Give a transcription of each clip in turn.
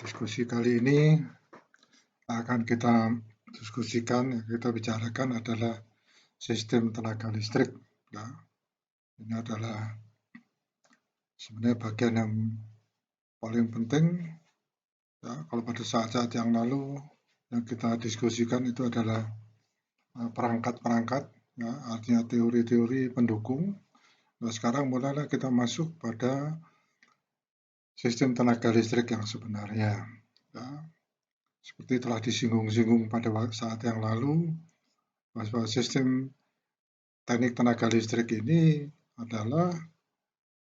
Diskusi kali ini akan kita diskusikan, kita bicarakan adalah sistem tenaga listrik. Ya, ini adalah sebenarnya bagian yang paling penting. Ya, kalau pada saat-saat yang lalu yang kita diskusikan itu adalah perangkat-perangkat, ya, artinya teori-teori pendukung. Nah, sekarang mulailah kita masuk pada sistem tenaga listrik yang sebenarnya. Ya, seperti telah disinggung-singgung pada saat yang lalu, bahwa sistem teknik tenaga listrik ini adalah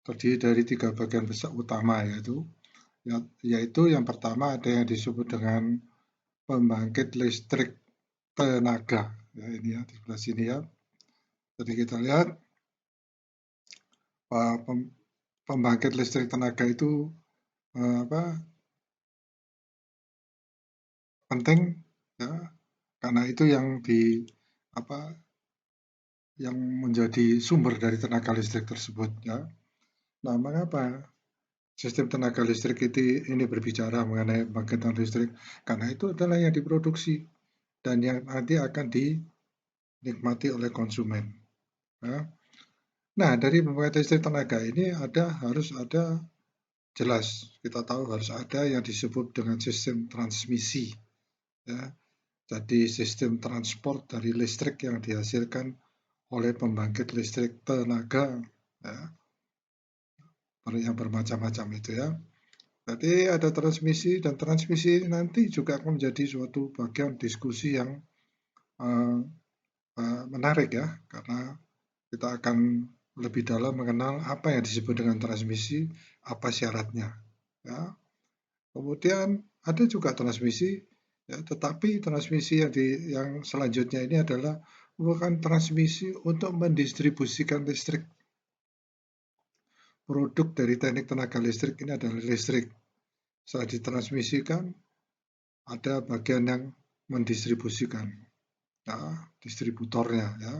terdiri dari 3 bagian besar utama, yaitu yang pertama ada yang disebut dengan pembangkit listrik tenaga. Ya, ini ya di sebelah sini ya. Jadi kita lihat pembangkit listrik tenaga itu penting, ya, karena itu yang menjadi sumber dari tenaga listrik tersebut, ya. Nah, mengapa sistem tenaga listrik ini berbicara mengenai pembangkitan listrik? Karena itu adalah yang diproduksi dan yang nanti akan dinikmati oleh konsumen. Ya. Nah, dari pembangkit listrik tenaga ini harus ada jelas, kita tahu harus ada yang disebut dengan sistem transmisi. Ya. Jadi sistem transport dari listrik yang dihasilkan oleh pembangkit listrik tenaga, ya, yang bermacam-macam itu ya. Jadi ada transmisi, dan transmisi nanti juga akan menjadi suatu bagian diskusi yang menarik ya, karena kita akan lebih dalam mengenal apa yang disebut dengan transmisi, apa syaratnya. Ya. Kemudian ada juga transmisi, ya, tetapi transmisi yang selanjutnya ini adalah bukan transmisi untuk mendistribusikan listrik. Produk dari teknik tenaga listrik ini adalah listrik. Setelah ditransmisikan, ada bagian yang mendistribusikan, ya, distributornya. Ya.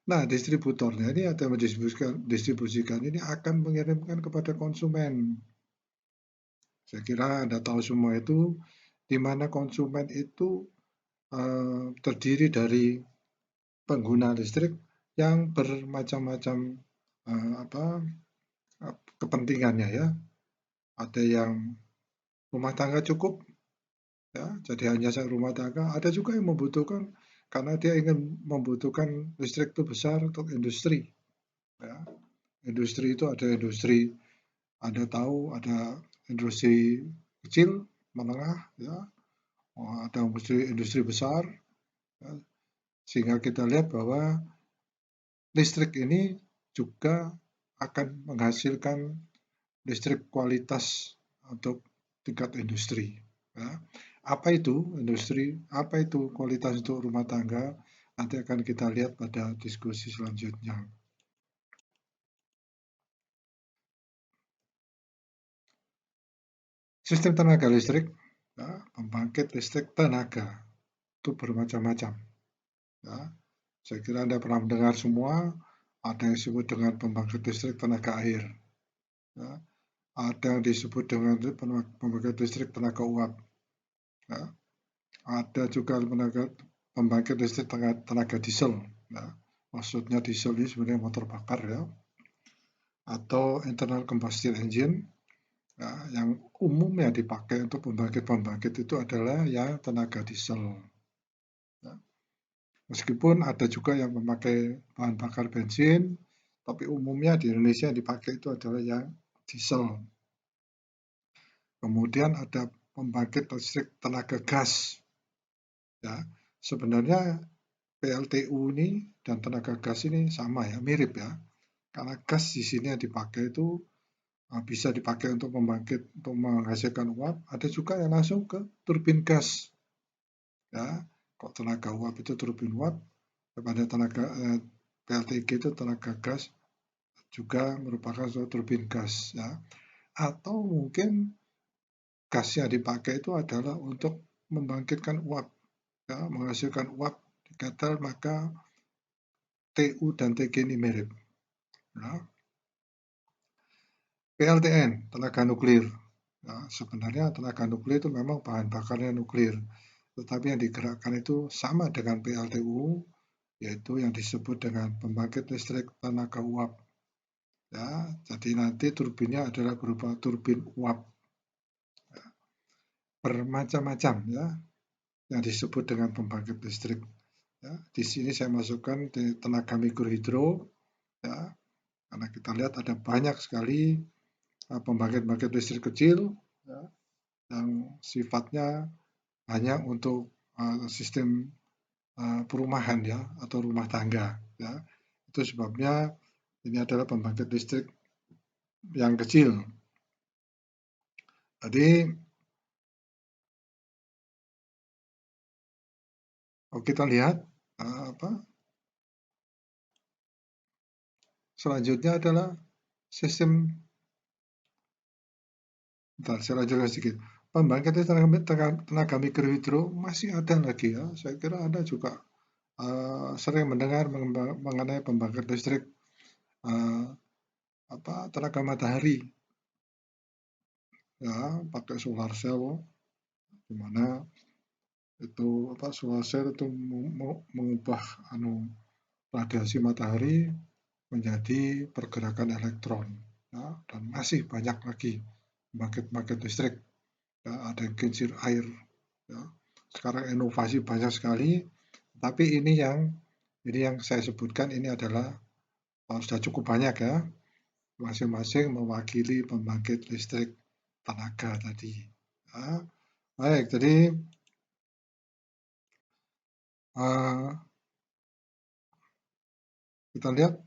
Nah, distributornya ini ada yang mendistribusikan ini akan mengirimkan kepada konsumen. Saya kira Anda tahu semua itu, di mana konsumen itu terdiri dari pengguna listrik yang bermacam-macam kepentingannya ya. Ada yang rumah tangga cukup, ya, jadi hanya rumah tangga. Ada juga yang membutuhkan karena dia ingin membutuhkan listrik itu besar untuk industri. Ya. Industri itu ada industri, Anda tahu ada industri kecil, menengah, ya, ada industri besar, ya. Sehingga kita lihat bahwa listrik ini juga akan menghasilkan listrik kualitas untuk tingkat industri. Ya. Apa itu industri? Apa itu kualitas untuk rumah tangga? Nanti akan kita lihat pada diskusi selanjutnya. Sistem tenaga listrik, ya, pembangkit listrik tenaga itu bermacam-macam. Ya. Saya kira Anda pernah mendengar semua, ada yang disebut dengan pembangkit listrik tenaga air. Ya. Ada yang disebut dengan pembangkit listrik tenaga uap. Ya. Ada juga pembangkit listrik tenaga diesel. Ya. Maksudnya diesel ini sebenarnya motor bakar ya. Atau internal combustion engine. Ya, yang umumnya dipakai untuk pembangkit-pembangkit itu adalah ya tenaga diesel. Ya. Meskipun ada juga yang memakai bahan bakar bensin, tapi umumnya di Indonesia yang dipakai itu adalah yang diesel. Kemudian ada pembangkit listrik tenaga gas. Ya, sebenarnya PLTU ini dan tenaga gas ini sama ya, mirip ya. Karena gas di sini yang dipakai itu bisa dipakai untuk membangkit, untuk menghasilkan uap. Ada juga yang langsung ke turbin gas. Ya, kok tenaga uap itu turbin uap, pada tenaga PLTG itu tenaga gas juga merupakan suatu turbin gas. Ya. Atau mungkin gas yang dipakai itu adalah untuk membangkitkan uap, ya, menghasilkan uap di ketel, maka TU dan TG ini mirip. Ya. PLTN, tenaga nuklir. Nah, sebenarnya tenaga nuklir itu memang bahan bakarnya nuklir, tetapi yang digerakkan itu sama dengan PLTU, yaitu yang disebut dengan pembangkit listrik tenaga uap. Ya, jadi nanti turbinnya adalah berupa turbin uap bermacam-macam ya, yang disebut dengan pembangkit listrik. Ya, di sini saya masukkan di tenaga mikrohidro, ya, karena kita lihat ada banyak sekali pembangkit-pembangkit listrik kecil, ya, yang sifatnya hanya untuk sistem perumahan ya atau rumah tangga. Ya, itu sebabnya ini adalah pembangkit listrik yang kecil. Jadi kita lihat apa selanjutnya adalah sistem. Bentar, saya lanjutkan sedikit. Pembangkit tenaga mikrohidro masih ada lagi ya. Saya kira Anda juga sering mendengar mengenai pembangkit listrik uh, tenaga matahari ya, pakai solar cell, di mana itu solar cell itu mengubah radiasi matahari menjadi pergerakan elektron ya, dan masih banyak lagi pembangkit listrik ya, ada yang kincir air ya. Sekarang inovasi banyak sekali, tapi ini yang saya sebutkan ini adalah sudah cukup banyak ya, masing-masing mewakili pembangkit listrik tenaga tadi ya. Baik, jadi kita lihat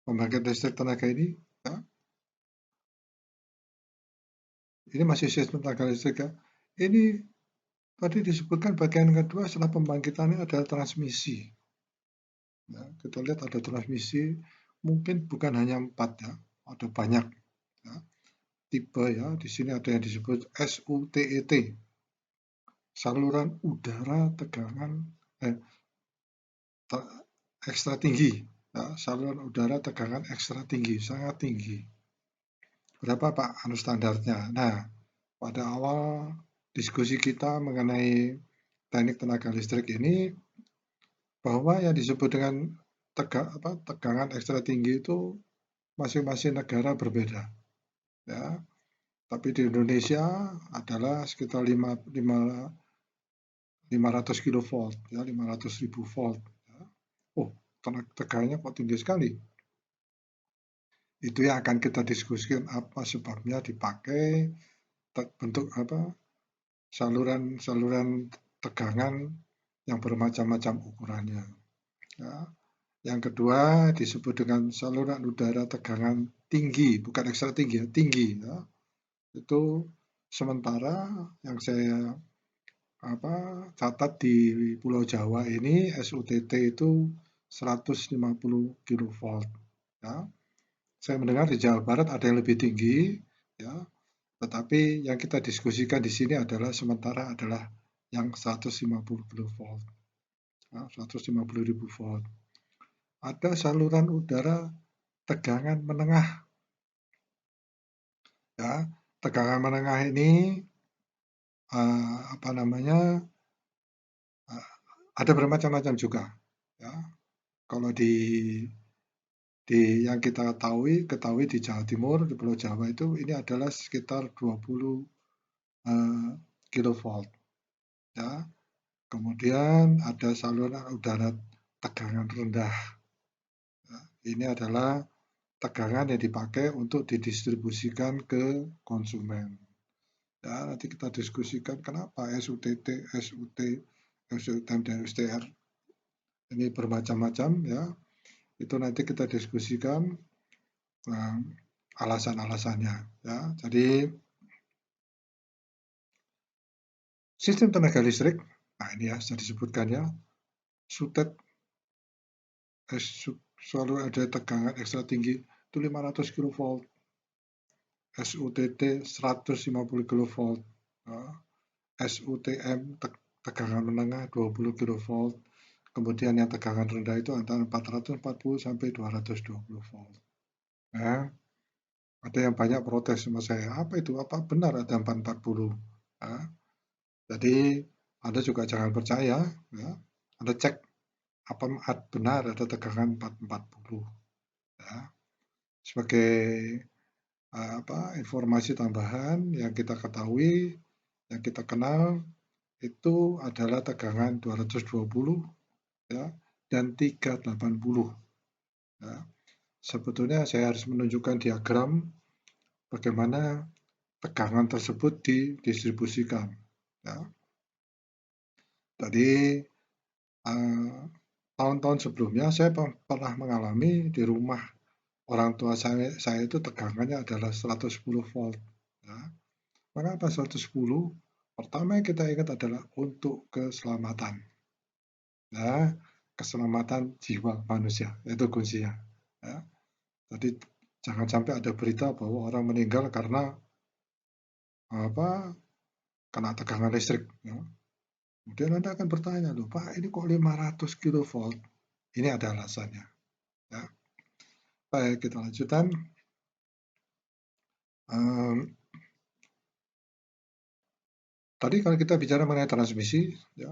pembangkit listrik tenaga ini ya, ini masih sistem tenaga listrik ya. Ini tadi disebutkan bagian kedua setelah pembangkitannya adalah transmisi ya. Kita lihat ada transmisi, mungkin bukan hanya 4 ya, ada banyak ya, tipe ya. Di sini ada yang disebut SUTET, saluran udara tegangan ekstra tinggi ya, saluran udara tegangan ekstra tinggi, sangat tinggi. Berapa Pak standarnya? Nah, pada awal diskusi kita mengenai teknik tenaga listrik ini, bahwa yang disebut dengan tegangan ekstra tinggi itu masing-masing negara berbeda ya. Tapi di Indonesia adalah sekitar 500 kilovolt ya, 500.000 volt ya. Oh, tegangannya kok tinggi sekali. Itu yang akan kita diskusikan apa sebabnya dipakai, bentuk saluran tegangan yang bermacam-macam ukurannya ya. Yang kedua disebut dengan saluran udara tegangan tinggi, bukan ekstra tinggi ya, tinggi ya. Itu sementara yang saya catat di Pulau Jawa ini SUTT itu 150 kilovolt ya. Saya mendengar di Jawa Barat ada yang lebih tinggi ya, tetapi yang kita diskusikan di sini adalah sementara adalah yang 150 kilovolt ya, 150.000 volt. Ada saluran udara tegangan menengah ya. Tegangan menengah ini ada bermacam-macam juga ya. Kalau yang kita ketahui di Jawa Timur, di Pulau Jawa itu ini adalah sekitar 20 kilovolt ya. Kemudian ada saluran udara tegangan rendah ya. Ini adalah tegangan yang dipakai untuk didistribusikan ke konsumen ya. Nanti kita diskusikan kenapa SUTT, SUT, SUTM dan STR ini bermacam-macam ya. Itu nanti kita diskusikan alasan-alasannya ya. Jadi sistem tenaga listrik, nah ini ya sudah disebutkan ya, SUTET selalu ada tegangan ekstra tinggi itu 500 kilovolt, SUTT 150 kilovolt, SUTM tegangan menengah 20 kilovolt, kemudian yang tegangan rendah itu antara 440 sampai 220 volt. Nah, Ada yang banyak protes sama saya, "Apa itu? Apa benar ada 440?" Ya, jadi Anda juga jangan percaya, ya. Anda cek apa benar ada tegangan 440, ya. Sebagai, informasi tambahan yang kita ketahui, yang kita kenal, itu adalah tegangan 220, ya, dan 380, ya. Sebetulnya saya harus menunjukkan diagram bagaimana tegangan tersebut didistribusikan, ya. Tadi, tahun-tahun sebelumnya saya pernah mengalami di rumah orang tua saya itu tegangannya adalah 110 volt, ya. Mengapa 110? Pertama yang kita ingat adalah untuk keselamatan, ya, keselamatan jiwa manusia, itu kuncinya, ya. Jadi jangan sampai ada berita bahwa orang meninggal karena apa, kena tegangan listrik, ya. Kemudian Anda akan bertanya, "Loh Pak, ini kok 500 kilovolt?" Ini ada alasannya, ya. Baik, kita lanjutkan. Tadi kalau kita bicara mengenai transmisi, ya,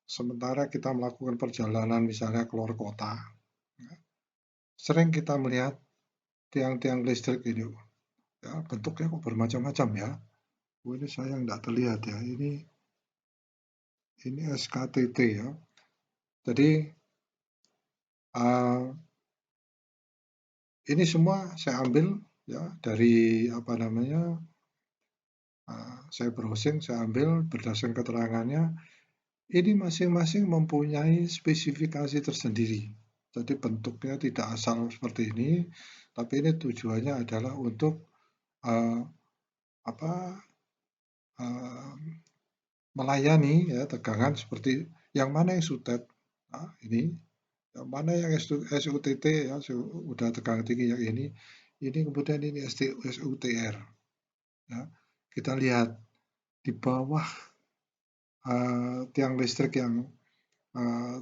sementara kita melakukan perjalanan misalnya keluar kota, ya, sering kita melihat tiang-tiang listrik ini, ya, bentuknya kok bermacam-macam ya. Oh, ini saya nggak terlihat ya. Ini SKTT ya. Jadi uh, ini semua saya ambil ya dari apa namanya, saya browsing, saya ambil berdasarkan keterangannya. Ini masing-masing mempunyai spesifikasi tersendiri. Jadi bentuknya tidak asal seperti ini, tapi ini tujuannya adalah untuk uh, apa uh, melayani ya tegangan seperti yang mana yang suited, ini, yang mana yang SUTT ya sudah tegangan tinggi yang ini kemudian ini SUTR. Ya. Kita lihat di bawah tiang listrik yang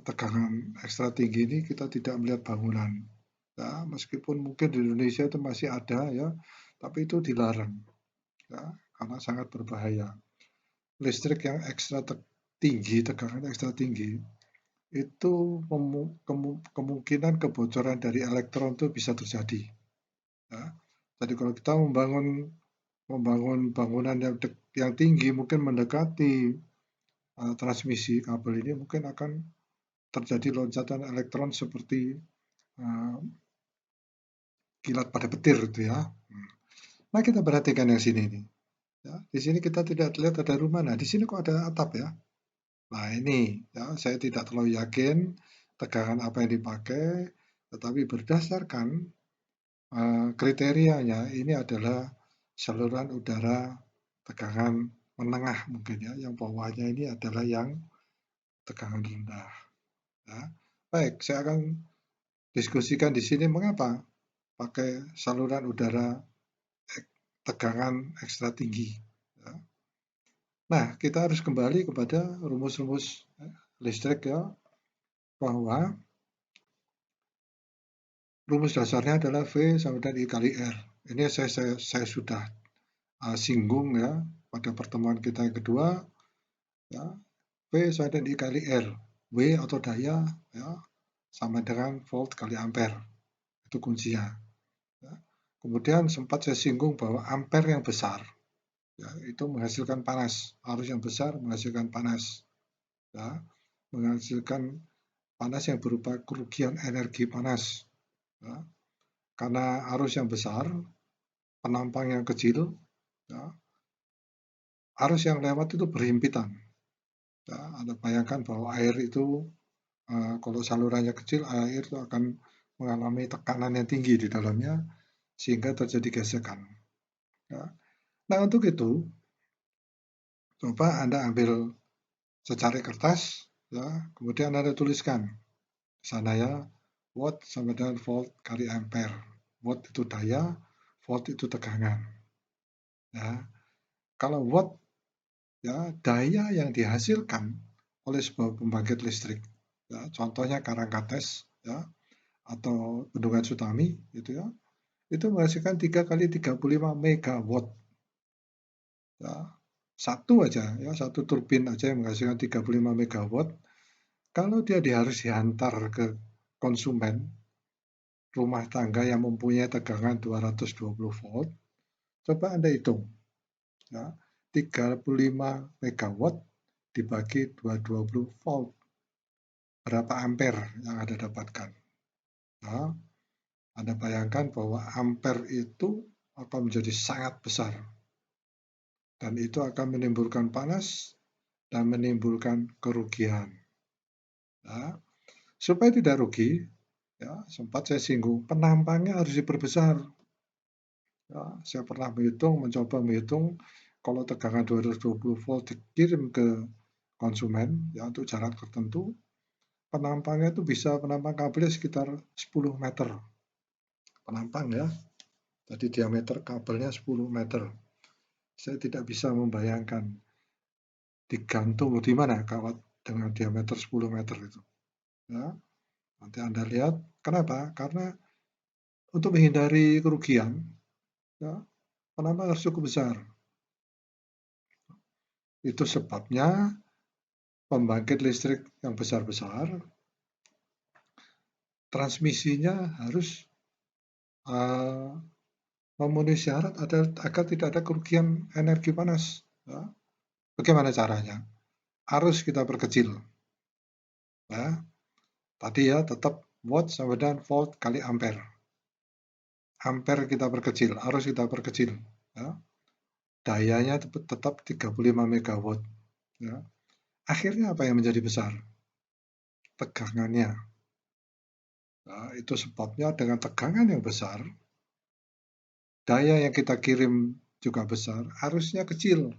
tegangan ekstra tinggi ini kita tidak melihat bangunan. Ya, meskipun mungkin di Indonesia itu masih ada ya, tapi itu dilarang ya, karena sangat berbahaya. Listrik yang ekstra tinggi, tegangan ekstra tinggi, itu kemungkinan kebocoran dari elektron itu bisa terjadi. Ya. Jadi kalau kita membangun bangunan yang tinggi, mungkin mendekati transmisi kabel ini, mungkin akan terjadi loncatan elektron seperti kilat pada petir itu ya. Nah kita perhatikan yang sini nih. Ya, di sini kita tidak lihat ada rumah. Nah di sini kok ada atap ya. Nah ini ya saya tidak terlalu yakin tegangan apa yang dipakai, tetapi berdasarkan kriterianya ini adalah saluran udara tegangan menengah mungkin ya. Yang bawahnya ini adalah yang tegangan rendah. Ya. Baik, saya akan diskusikan di sini mengapa pakai saluran udara tegangan ekstra tinggi. Ya. Nah, kita harus kembali kepada rumus-rumus listrik ya, bahwa rumus dasarnya adalah V sama dengan I kali R. Ini saya sudah singgung ya pada pertemuan kita yang kedua. Ya, V sama dengan I kali R. W atau daya ya, sama dengan volt kali ampere. Itu kuncinya. Ya. Kemudian sempat saya singgung bahwa ampere yang besar ya, itu menghasilkan panas. Arus yang besar menghasilkan panas. Ya, menghasilkan panas yang berupa kerugian energi panas. Ya. Karena arus yang besar, penampang yang kecil, ya, arus yang lewat itu berhimpitan. Ya, Anda bayangkan bahwa air itu, kalau salurannya kecil, air itu akan mengalami tekanan yang tinggi di dalamnya, sehingga terjadi gesekan. Ya. Nah, untuk itu, coba Anda ambil secari kertas, ya, kemudian Anda tuliskan di sana ya, watt sama dengan volt kali ampere. Watt itu daya, volt itu tegangan. Ya. Kalau watt ya daya yang dihasilkan oleh sebuah pembangkit listrik. Ya, contohnya Karangkates ya atau Bendungan Sutami gitu ya. itu menghasilkan 3 kali 35 megawatt. Ya, satu aja, ya, satu turbin aja yang menghasilkan 35 megawatt. Kalau dia harus diantar ke konsumen rumah tangga yang mempunyai tegangan 220 volt, coba Anda hitung, ya, 35 megawatt dibagi 220 volt, berapa ampere yang Anda dapatkan? Nah, Anda bayangkan bahwa ampere itu akan menjadi sangat besar, dan itu akan menimbulkan panas dan menimbulkan kerugian. Nah, supaya tidak rugi, ya, sempat saya singgung, penampangnya harus diperbesar. Ya, saya pernah mencoba menghitung, kalau tegangan 220 volt dikirim ke konsumen, ya, untuk jarak tertentu, penampangnya itu bisa penampang kabelnya sekitar 10 meter. Penampang, ya, jadi diameter kabelnya 10 meter. Saya tidak bisa membayangkan digantung di mana kawat dengan diameter 10 meter itu. Ya, nanti Anda lihat, kenapa? Karena untuk menghindari kerugian, ya, penambang harus cukup besar. Itu sebabnya pembangkit listrik yang besar-besar, transmisinya harus memenuhi syarat agar tidak ada kerugian energi panas. Ya. Bagaimana caranya? Arus kita perkecil. Ya. Tadi, ya, tetap watt sama dengan volt kali ampere. Ampere kita perkecil, arus kita perkecil. Ya. Dayanya tetap 35 megawatt. Ya. Akhirnya apa yang menjadi besar? Tegangannya. Nah, itu sebabnya dengan tegangan yang besar, daya yang kita kirim juga besar, arusnya kecil.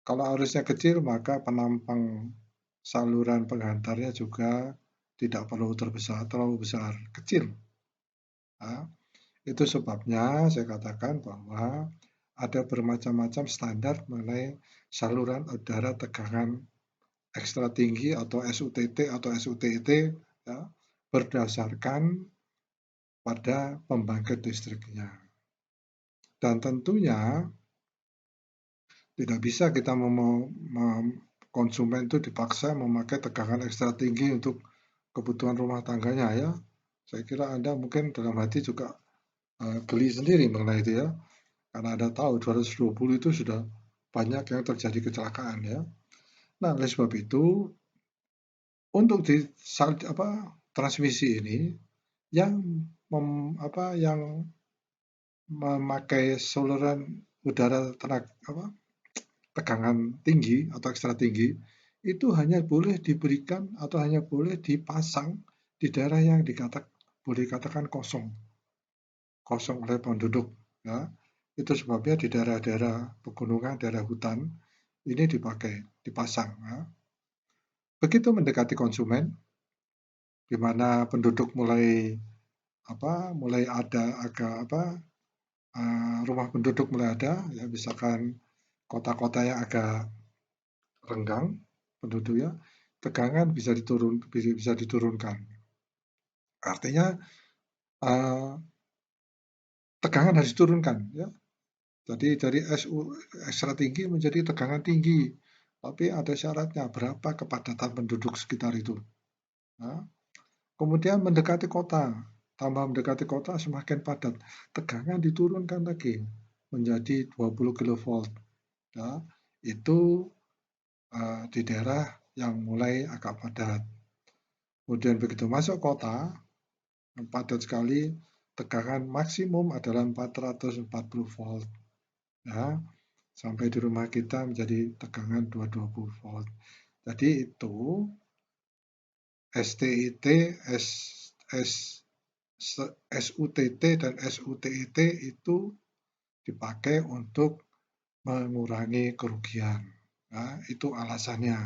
Kalau arusnya kecil, maka penampang saluran penghantarnya juga tidak perlu terlalu besar, kecil. Nah, itu sebabnya saya katakan bahwa ada bermacam-macam standar mengenai saluran udara tegangan ekstra tinggi atau SUTT atau SUTIT, ya, berdasarkan pada pembangkit listriknya. Dan tentunya tidak bisa kita konsumen itu dipaksa memakai tegangan ekstra tinggi untuk kebutuhan rumah tangganya, ya. Saya kira Anda mungkin dalam hati juga geli sendiri mengenai itu, ya. Karena Anda tahu 220 itu sudah banyak yang terjadi kecelakaan, ya. Nah, oleh sebab itu, untuk transmisi ini yang yang memakai saluran udara tegangan tinggi atau ekstra tinggi, itu hanya boleh diberikan atau hanya boleh dipasang di daerah yang boleh dikatakan kosong oleh penduduk. Ya. Itu sebabnya di daerah-daerah pegunungan, daerah hutan, ini dipasang. Ya. Begitu mendekati konsumen, di mana penduduk mulai ada rumah penduduk mulai ada, ya, misalkan kota-kota yang agak renggang penduduknya, tegangan bisa diturunkan. Artinya tegangan harus diturunkan, ya. Jadi dari ekstra tinggi menjadi tegangan tinggi, tapi ada syaratnya berapa kepadatan penduduk sekitar itu. Nah, kemudian mendekati kota, tambah mendekati kota semakin padat, tegangan diturunkan lagi menjadi 20 kilovolt. Ya, itu di daerah yang mulai agak padat. Kemudian begitu masuk kota, padat sekali, tegangan maksimum adalah 440 volt. Ya, sampai di rumah kita menjadi tegangan 220 volt. Jadi itu STIT, SUTT dan SUTIT itu dipakai untuk mengurangi kerugian. Nah, itu alasannya.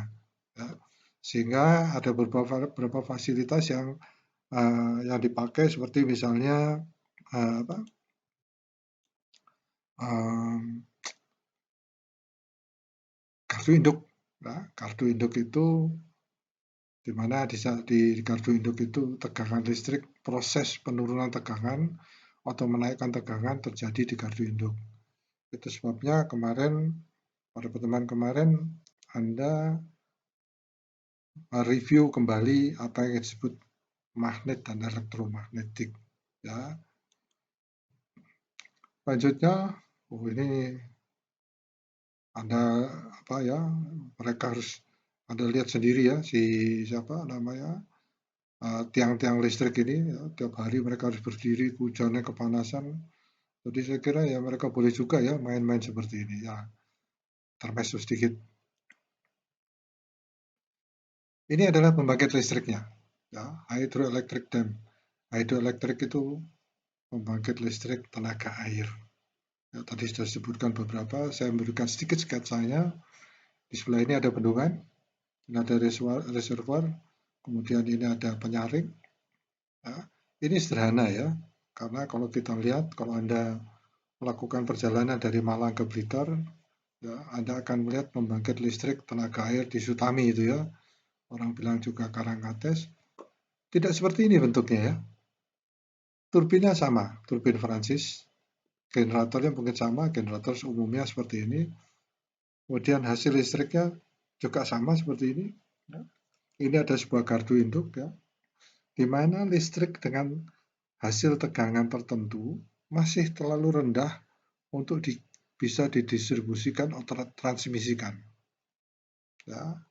Ya. Sehingga ada beberapa fasilitas yang dipakai, seperti misalnya kartu induk. Nah, kartu induk itu di mana di kartu induk itu tegangan listrik, proses penurunan tegangan atau menaikkan tegangan terjadi di gardu induk. Itu sebabnya kemarin, pada pertemuan kemarin, Anda review kembali apa yang disebut magnet dan elektromagnetik. Ya. Selanjutnya, ini Anda mereka harus Anda lihat sendiri ya, siapa namanya, tiang-tiang listrik ini ya, tiap hari mereka harus berdiri, hujannya, kepanasan. Jadi saya kira ya mereka boleh juga ya main-main seperti ini ya. Termesu sedikit. Ini adalah pembangkit listriknya, ya, hydroelectric dam. Hydroelectric itu pembangkit listrik tenaga air. Ya, tadi sudah disebutkan beberapa, saya memberikan sedikit sketsanya. Di sebelah ini ada bendungan, ini ada reservoir, kemudian ini ada penyaring. Ya, ini sederhana ya, karena kalau kita lihat, kalau Anda melakukan perjalanan dari Malang ke Blitar, ya, Anda akan melihat pembangkit listrik tenaga air di Sutami itu ya. Orang bilang juga Karangkates. Tidak seperti ini bentuknya ya. Turbinnya sama, turbin Francis. Generatornya mungkin sama, generator umumnya seperti ini. Kemudian hasil listriknya juga sama seperti ini. Ini ada sebuah gardu induk ya, di mana listrik dengan hasil tegangan tertentu masih terlalu rendah untuk bisa didistribusikan atau transmisikan. Ya.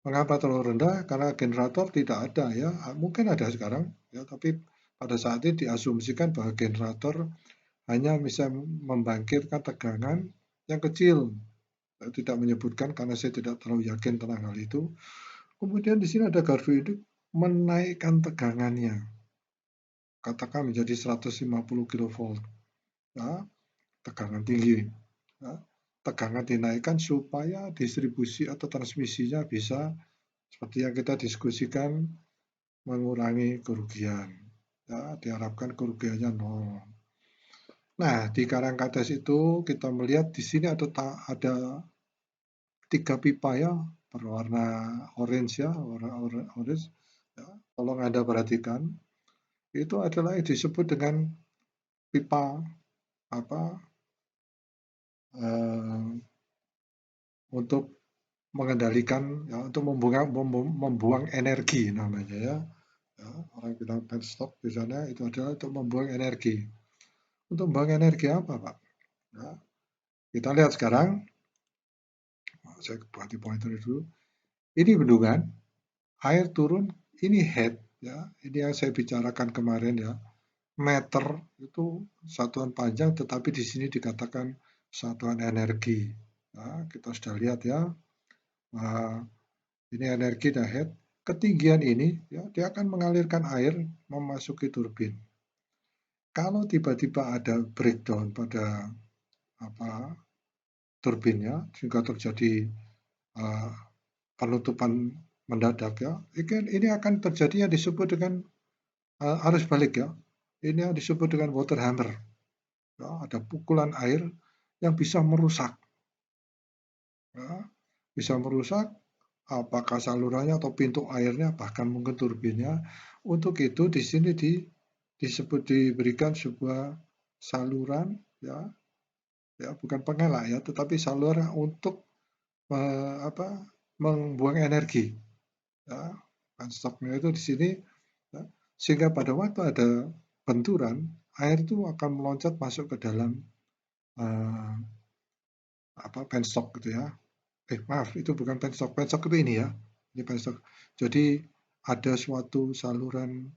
Mengapa terlalu rendah? Karena generator tidak ada ya, mungkin ada sekarang ya, tapi pada saat ini diasumsikan bahwa generator hanya bisa membangkitkan tegangan yang kecil. Saya tidak menyebutkan karena saya tidak terlalu yakin tentang hal itu. Kemudian di sini ada gardu induk menaikkan tegangannya, katakan menjadi 150 kV, ya, tegangan tinggi. Ya. Tegangan dinaikkan supaya distribusi atau transmisinya bisa seperti yang kita diskusikan, mengurangi kerugian. Ya, diharapkan kerugiannya nol. Nah, di Karangkates itu kita melihat di sini ada 3 pipa ya, berwarna orange ya, warna orange. Ya, tolong Anda perhatikan, itu adalah yang disebut dengan pipa untuk mengendalikan ya, untuk membuang energi namanya ya. Ya, orang bilang penstop di sana itu adalah untuk membuang energi. Untuk membuang energi apa, Pak? Ya, kita lihat sekarang, saya ganti pointer dulu. Ini bendungan, air turun, ini head, ya, ini yang saya bicarakan kemarin ya. Meter itu satuan panjang, tetapi di sini dikatakan satuan energi. Ya, kita sudah lihat ya. Ini energi dan head. Ketinggian ini, ya, dia akan mengalirkan air memasuki turbin. Kalau tiba-tiba ada breakdown pada turbinnya sehingga terjadi penutupan mendadak ya, ini akan terjadi yang disebut dengan arus balik ya. Ini yang disebut dengan water hammer. Ya, ada pukulan air yang bisa merusak. Ya, bisa merusak apakah salurannya atau pintu airnya, bahkan mungkin turbinnya. Untuk itu di sini diberikan sebuah saluran ya, bukan pengelak ya, tetapi saluran untuk membuang energi. Ya, stoknya itu di sini ya, sehingga pada waktu ada benturan, air itu akan meloncat masuk ke dalam penstock gitu ya. Maaf, itu bukan penstock. Penstock itu ini ya. Ini penstock. Jadi ada suatu saluran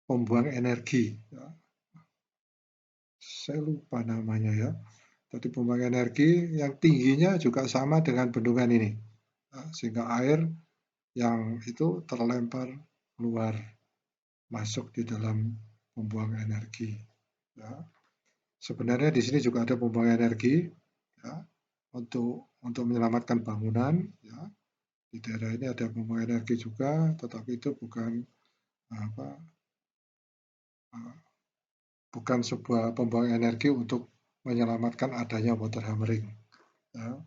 pembuang energi. Ya. Saya lupa namanya ya. Tadi pembuang energi yang tingginya juga sama dengan bendungan ini. Ya, sehingga air yang itu terlempar keluar, masuk di dalam pembuang energi. Ya. Sebenarnya di sini juga ada pembuang energi ya, untuk menyelamatkan bangunan. Ya. Di daerah ini ada pembuang energi juga, tetapi itu bukan sebuah pembuang energi untuk menyelamatkan adanya water hammering. Ya.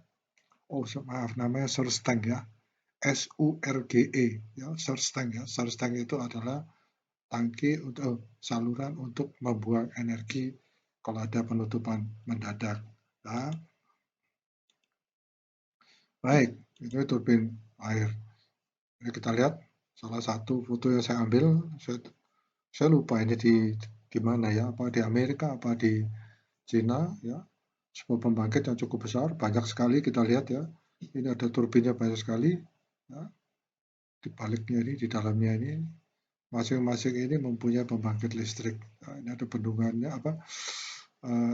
Oh maaf, namanya surge tank ya, SURGE ya, surge tank ya. Surge tank itu adalah tangki untuk saluran untuk membuang energi kalau ada penutupan mendadak. Ya. Baik, itu turbin air. Ini kita lihat salah satu foto yang saya ambil, saya lupa ini di mana ya, apa di Amerika, apa di Cina ya. Sebuah pembangkit yang cukup besar, banyak sekali kita lihat ya. Ini ada turbinnya banyak sekali. Ya. Di baliknya ini, di dalamnya ini, masing-masing ini mempunyai pembangkit listrik. Nah, ini ada bendungannya,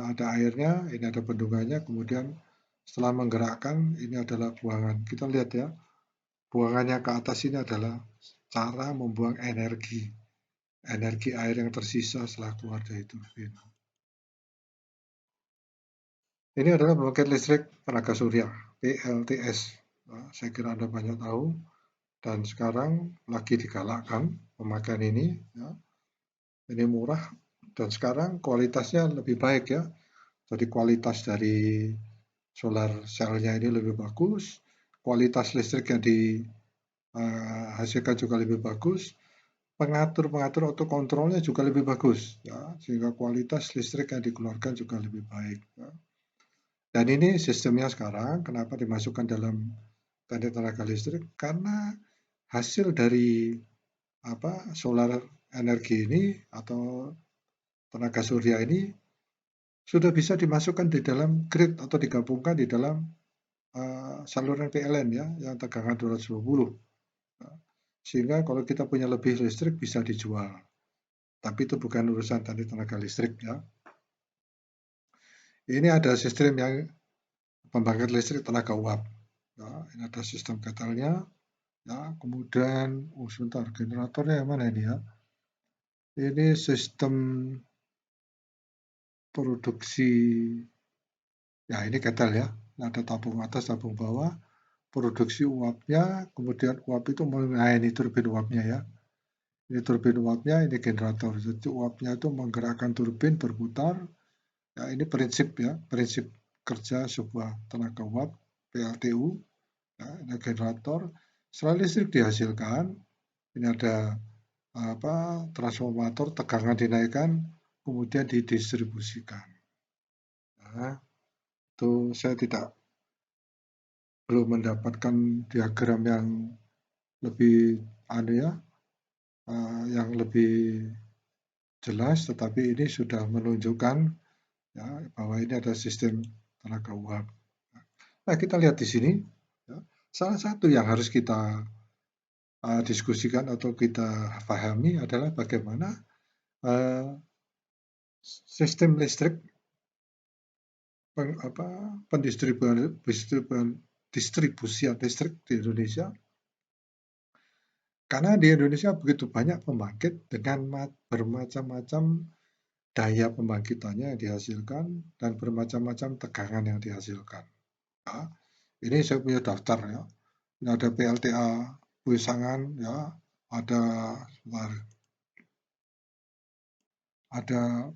ada airnya, ini ada bendungannya. Kemudian setelah menggerakkan, ini adalah buangan. Kita lihat ya, buangannya ke atas ini adalah cara membuang energi air yang tersisa setelah keluar dari turbin. Ini adalah pembangkit listrik tenaga surya, PLTS. Nah, saya kira Anda banyak tahu. Dan sekarang lagi digalakkan pemakaian ini. Ya. Ini murah dan sekarang kualitasnya lebih baik ya. Jadi kualitas dari solar cell-nya ini lebih bagus, kualitas listrik yang dihasilkan juga lebih bagus, pengatur atau kontrolnya juga lebih bagus, ya, sehingga kualitas listrik yang dikeluarkan juga lebih baik. Ya. Dan ini sistemnya sekarang, kenapa dimasukkan dalam teknik tenaga listrik? Karena hasil dari solar energi ini atau tenaga surya ini sudah bisa dimasukkan di dalam grid atau digabungkan di dalam saluran PLN ya, yang tegangan 220. Sehingga kalau kita punya lebih listrik bisa dijual. Tapi itu bukan urusan teknik tenaga listrik ya. Ini ada sistem yang pembangkit listrik tenaga uap. Ya, ini ada sistem ketelnya. Ya, kemudian, sebentar, generatornya yang mana ini ya? Ini sistem produksi, ya ini ketel ya. Ada tabung atas, tabung bawah. Produksi uapnya, kemudian uap itu ini turbin uapnya ya. Ini turbin uapnya, ini generator. Jadi uapnya itu menggerakkan turbin berputar. Ya, ini prinsip ya, prinsip kerja sebuah tenaga uap PLTU. Ya, ini generator. Setelah listrik dihasilkan, ini ada transformator, tegangan dinaikkan, kemudian didistribusikan. Nah, itu saya belum mendapatkan diagram yang lebih yang lebih jelas, tetapi ini sudah menunjukkan ya, bahwa ini ada sistem tenaga uap. Nah, kita lihat di sini, ya, salah satu yang harus kita diskusikan atau kita pahami adalah bagaimana sistem listrik distribusian listrik di Indonesia. Karena di Indonesia begitu banyak pembangkit dengan bermacam-macam daya pembangkitannya yang dihasilkan dan bermacam-macam tegangan yang dihasilkan. Ya, ini saya punya daftar ya. Ini ada PLTA Puisangan ya, ada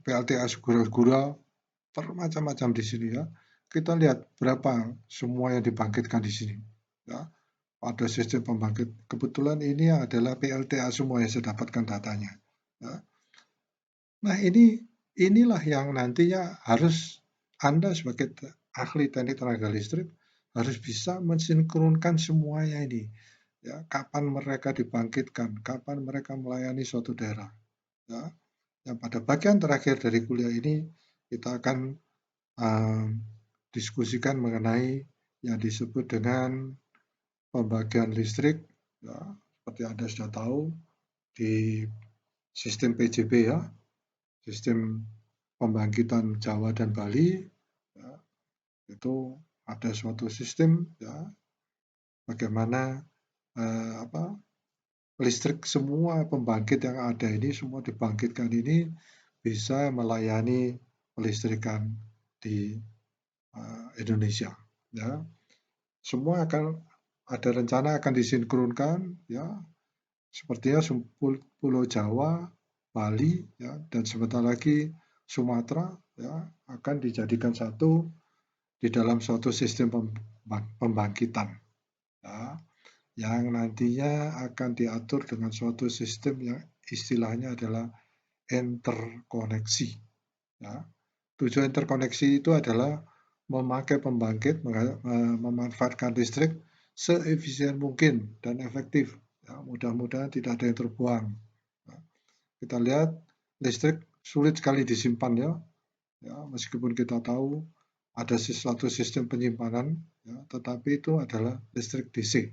PLTA Segura-Gura, bermacam-macam di sini ya. Kita lihat berapa semua yang dibangkitkan di sini. Ya. Ada sistem pembangkit. Kebetulan ini adalah PLTA semua yang saya dapatkan datanya. Ya. Nah, inilah yang nantinya harus Anda sebagai ahli teknik tenaga listrik harus bisa mensinkronkan semuanya ini. Ya, kapan mereka dibangkitkan, kapan mereka melayani suatu daerah. Ya. Yang pada bagian terakhir dari kuliah ini kita akan diskusikan mengenai yang disebut dengan pembagian listrik. Ya, seperti Anda sudah tahu di sistem PJB ya, sistem pembangkitan Jawa dan Bali, ya, itu ada suatu sistem ya, bagaimana listrik semua pembangkit yang ada ini semua dibangkitkan ini bisa melayani kelistrikan di Indonesia. Ya, semua akan ada rencana akan disinkronkan ya, sepertinya Pulau Jawa, Bali ya, dan sebentar lagi Sumatera ya akan dijadikan satu di dalam suatu sistem pembangkitan ya, yang nantinya akan diatur dengan suatu sistem yang istilahnya adalah interkoneksi. Ya. Tujuan interkoneksi itu adalah memakai pembangkit, memanfaatkan listrik seefisien mungkin dan efektif. Ya, mudah-mudahan tidak ada yang terbuang. Ya, kita lihat listrik sulit sekali disimpan ya. Ya, meskipun kita tahu ada suatu sistem penyimpanan, ya, tetapi itu adalah listrik DC.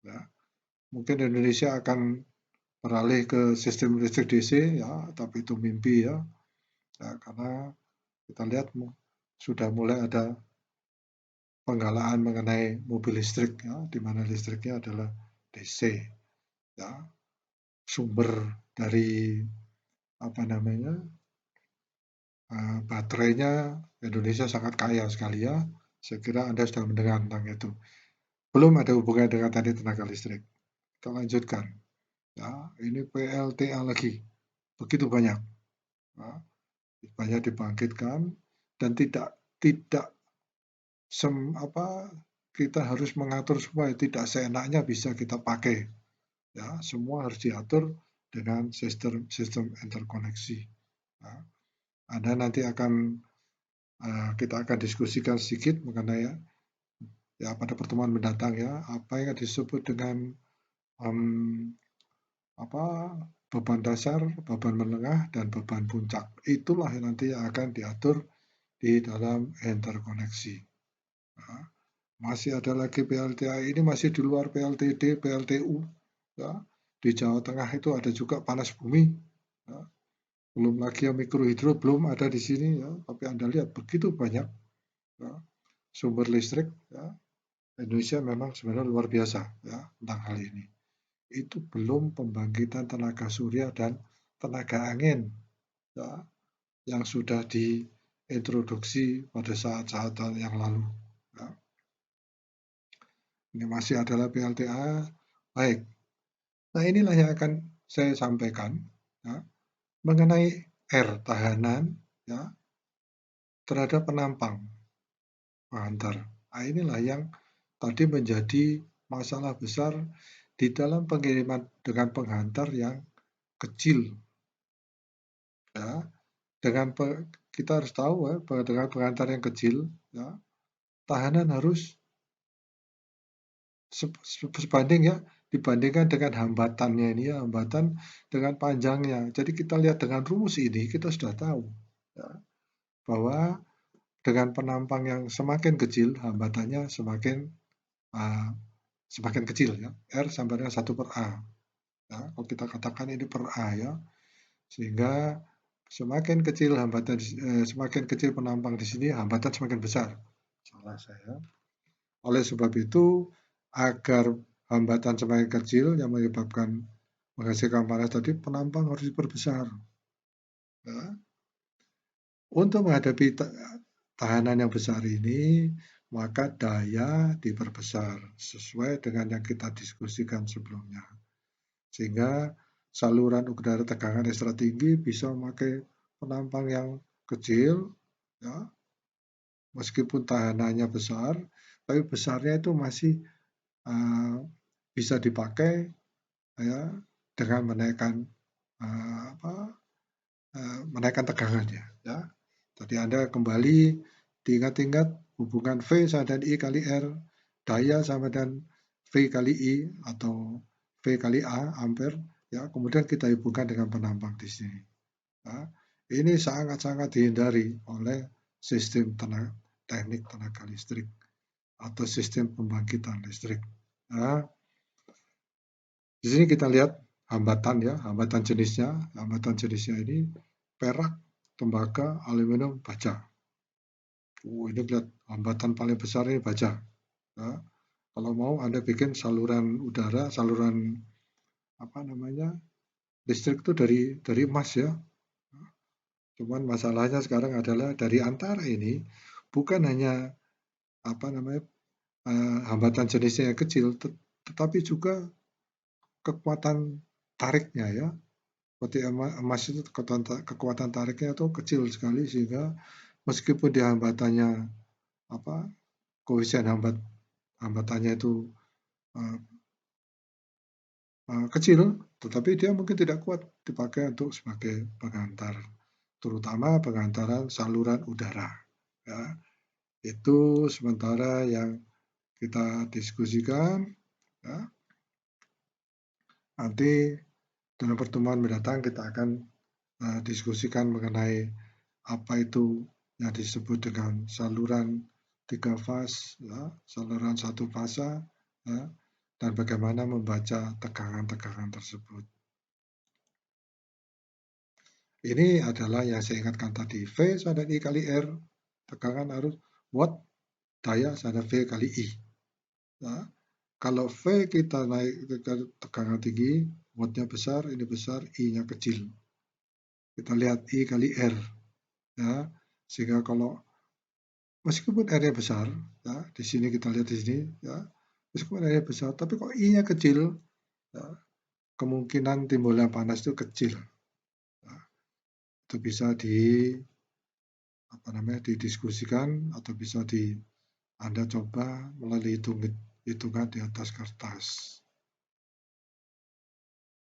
Ya. Mungkin Indonesia akan beralih ke sistem listrik DC, ya, tapi itu mimpi ya. Ya, karena kita lihat sudah mulai ada penggalaan mengenai mobil listrik, ya, di mana listriknya adalah DC. Ya. Sumber dari apa namanya baterainya Indonesia sangat kaya sekali ya. Saya kira Anda sudah mendengar tentang itu. Belum ada hubungan dengan tadi tenaga listrik. Kita lanjutkan. Ya, ini PLTA lagi. Begitu banyak. Ya, banyak dibangkitkan dan tidak kita harus mengatur supaya tidak seenaknya bisa kita pakai. Ya, semua harus diatur dengan sistem interkoneksi. Ya, Anda nanti kita akan diskusikan sedikit mengenai ya pada pertemuan mendatang ya apa yang disebut dengan beban dasar, beban menengah, dan beban puncak. Itulah yang nanti akan diatur di dalam interkoneksi. Nah, masih ada lagi PLTA, ini masih di luar PLTD, PLTU. Ya. Di Jawa Tengah itu ada juga panas bumi. Ya. Belum lagi yang mikrohidro belum ada di sini. Ya. Tapi Anda lihat begitu banyak ya, sumber listrik. Ya. Indonesia memang sebenarnya luar biasa ya tentang hal ini. Itu belum pembangkitan tenaga surya dan tenaga angin ya, yang sudah diintroduksi pada saat-saat yang lalu. Ya. Ini masih adalah PLTA. Baik. Nah inilah yang akan saya sampaikan ya, mengenai tahanan ya, terhadap penampang penghantar. Nah, inilah yang tadi menjadi masalah besar di dalam pengiriman dengan penghantar yang kecil. Ya, kita harus tahu ya, bahwa dengan penghantar yang kecil, ya, tahanan harus sebanding ya, dibandingkan dengan hambatannya ini ya, hambatan dengan panjangnya. Jadi kita lihat dengan rumus ini kita sudah tahu ya, bahwa dengan penampang yang semakin kecil hambatannya semakin kecil ya. R sama dengan 1/A. Ya, kalau kita katakan ini per A ya. Sehingga semakin kecil semakin kecil penampang di sini, hambatan semakin besar. Salah saya. Oleh sebab itu, agar hambatan semakin kecil yang menyebabkan menghasilkan panas tadi, penampang harus diperbesar. Ya. Untuk menghadapi tahanan yang besar ini, maka daya diperbesar sesuai dengan yang kita diskusikan sebelumnya. Sehingga saluran udara tegangan ekstra tinggi bisa memakai penampang yang kecil, ya, meskipun tahanannya besar, tapi besarnya itu masih bisa dipakai ya, dengan menaikkan tegangannya. Ya. Tadi Anda kembali diingat-ingat hubungan V sama dengan I kali R, daya sama dengan V kali I atau V kali A, ampere, ya, kemudian kita hubungkan dengan penampang di sini. Ya. Ini sangat-sangat dihindari oleh sistem teknik tenaga listrik atau sistem pembangkitan listrik. Ya. Di sini kita lihat hambatan ya, hambatan jenisnya ini perak, tembaga, aluminium, baja. Ini lihat hambatan paling besar ini baja. Ya. Kalau mau Anda bikin saluran udara, saluran listrik itu dari emas ya. Cuman masalahnya sekarang adalah dari antara ini bukan hanya hambatan jenisnya yang kecil, tetapi juga kekuatan tariknya ya. Seperti emas itu kekuatan tariknya itu kecil sekali sehingga meskipun di hambatannya koefisien hambatannya itu kecil, tetapi dia mungkin tidak kuat dipakai untuk sebagai pengantar, terutama pengantaran saluran udara, ya. Itu sementara yang kita diskusikan, ya. Nanti dalam pertemuan mendatang kita akan diskusikan mengenai apa itu yang disebut dengan saluran 3 fase, ya, saluran 1 fasa, ya, dan bagaimana membaca tegangan-tegangan tersebut. Ini adalah yang saya ingatkan tadi, V sama I kali R, tegangan arus, watt, daya sama V kali I. Ya. Kalau V kita naik ke tegangan tinggi, wattnya besar, ini besar, I-nya kecil. Kita lihat I kali R, ya. Sehingga kalau meskipun R-nya besar, ya, di sini kita lihat di sini, ya, meskipun R-nya besar, tapi kok I-nya kecil, ya, kemungkinan timbulnya panas itu kecil. Ya. Itu bisa didiskusikan atau bisa Anda coba melalui hitungan di atas kertas.